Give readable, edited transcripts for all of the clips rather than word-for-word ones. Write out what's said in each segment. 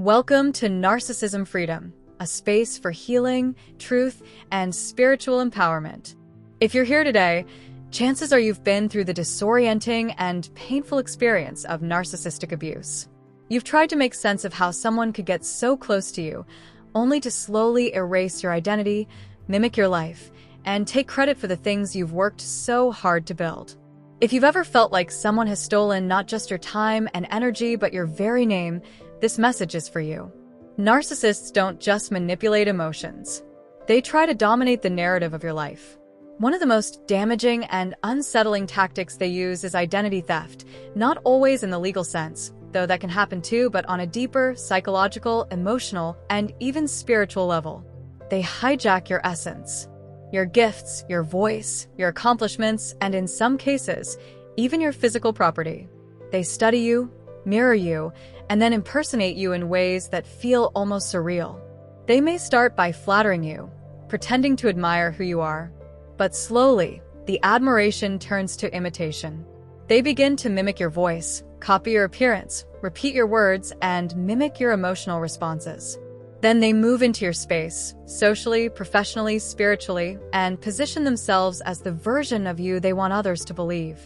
Welcome to Narcissism Freedom, a space for healing, truth, and spiritual empowerment. If you're here today, chances are you've been through the disorienting and painful experience of narcissistic abuse. You've tried to make sense of how someone could get so close to you, only to slowly erase your identity, mimic your life, and take credit for the things you've worked so hard to build. If you've ever felt like someone has stolen not just your time and energy, but your very name, this message is for you. Narcissists don't just manipulate emotions. They try to dominate the narrative of your life. One of the most damaging and unsettling tactics they use is identity theft, not always in the legal sense, though that can happen too, but on a deeper, psychological, emotional, and even spiritual level. They hijack your essence, your gifts, your voice, your accomplishments, and in some cases, even your physical property. They study you, mirror you, and then impersonate you in ways that feel almost surreal. They may start by flattering you, pretending to admire who you are. But slowly, the admiration turns to imitation. They begin to mimic your voice, copy your appearance, repeat your words, and mimic your emotional responses. Then they move into your space, socially, professionally, spiritually, and position themselves as the version of you they want others to believe.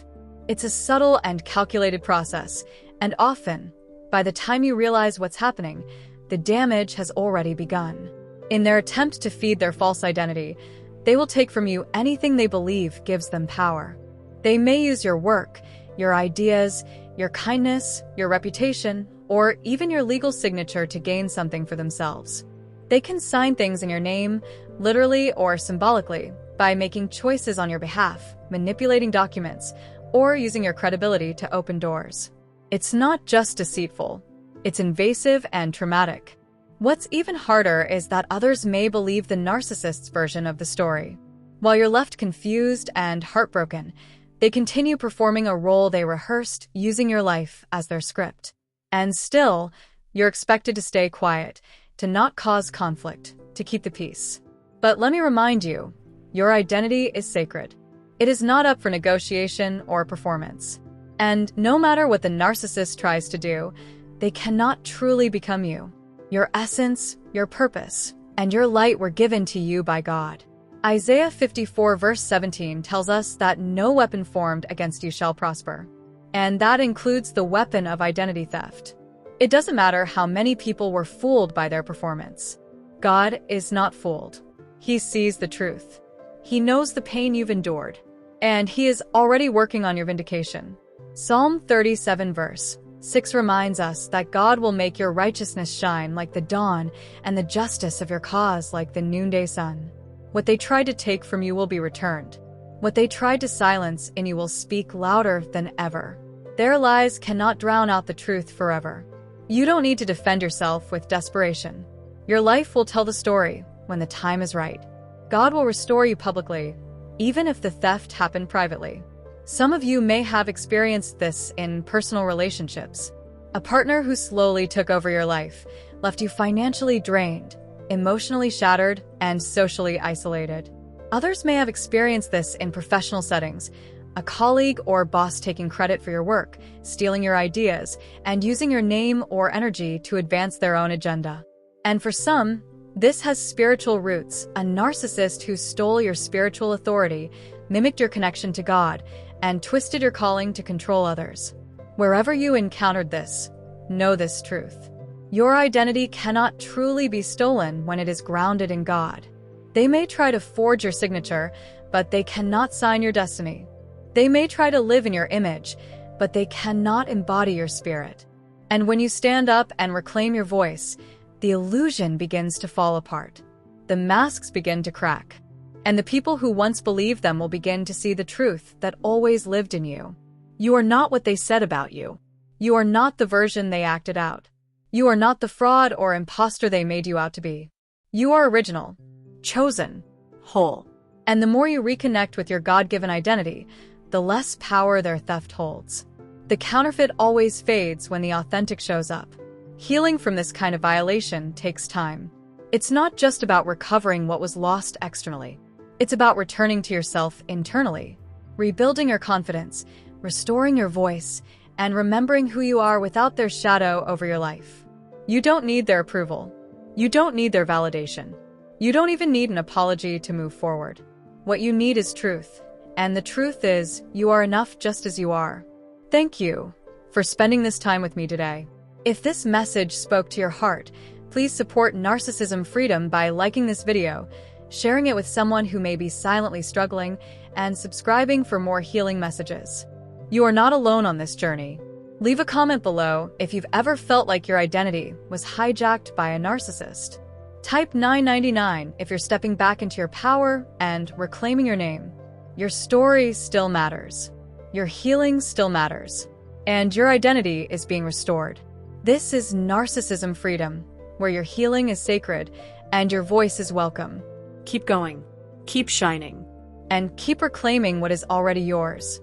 It's a subtle and calculated process, and often, by the time you realize what's happening, the damage has already begun. In their attempt to feed their false identity, they will take from you anything they believe gives them power. They may use your work, your ideas, your kindness, your reputation, or even your legal signature to gain something for themselves. They can sign things in your name, literally or symbolically, by making choices on your behalf, manipulating documents, or using your credibility to open doors. It's not just deceitful, it's invasive and traumatic. What's even harder is that others may believe the narcissist's version of the story. While you're left confused and heartbroken, they continue performing a role they rehearsed, using your life as their script. And still, you're expected to stay quiet, to not cause conflict, to keep the peace. But let me remind you, your identity is sacred. It is not up for negotiation or performance. And no matter what the narcissist tries to do, they cannot truly become you. Your essence, your purpose, and your light were given to you by God. Isaiah 54 verse 17 tells us that no weapon formed against you shall prosper. And that includes the weapon of identity theft. It doesn't matter how many people were fooled by their performance. God is not fooled. He sees the truth. He knows the pain you've endured. And He is already working on your vindication. Psalm 37 verse 6 reminds us that God will make your righteousness shine like the dawn and the justice of your cause like the noonday sun. What they tried to take from you will be returned. What they tried to silence in you will speak louder than ever. Their lies cannot drown out the truth forever. You don't need to defend yourself with desperation. Your life will tell the story when the time is right. God will restore you publicly, even if the theft happened privately. Some of you may have experienced this in personal relationships. A partner who slowly took over your life, left you financially drained, emotionally shattered, and socially isolated. Others may have experienced this in professional settings. A colleague or boss taking credit for your work, stealing your ideas, and using your name or energy to advance their own agenda. And for some, this has spiritual roots, a narcissist who stole your spiritual authority, mimicked your connection to God, and twisted your calling to control others. Wherever you encountered this, know this truth. Your identity cannot truly be stolen when it is grounded in God. They may try to forge your signature, but they cannot sign your destiny. They may try to live in your image, but they cannot embody your spirit. And when you stand up and reclaim your voice, the illusion begins to fall apart. The masks begin to crack. And the people who once believed them will begin to see the truth that always lived in you. You are not what they said about you. You are not the version they acted out. You are not the fraud or imposter they made you out to be. You are original, chosen, whole. And the more you reconnect with your God-given identity, the less power their theft holds. The counterfeit always fades when the authentic shows up. Healing from this kind of violation takes time. It's not just about recovering what was lost externally. It's about returning to yourself internally, rebuilding your confidence, restoring your voice, and remembering who you are without their shadow over your life. You don't need their approval. You don't need their validation. You don't even need an apology to move forward. What you need is truth. And the truth is, you are enough just as you are. Thank you for spending this time with me today. If this message spoke to your heart, please support Narcissism Freedom by liking this video, sharing it with someone who may be silently struggling, and subscribing for more healing messages. You are not alone on this journey. Leave a comment below if you've ever felt like your identity was hijacked by a narcissist. Type 999 if you're stepping back into your power and reclaiming your name. Your story still matters. Your healing still matters. And your identity is being restored. This is Narcissism Freedom, where your healing is sacred and your voice is welcome. Keep going. Keep shining. And keep reclaiming what is already yours.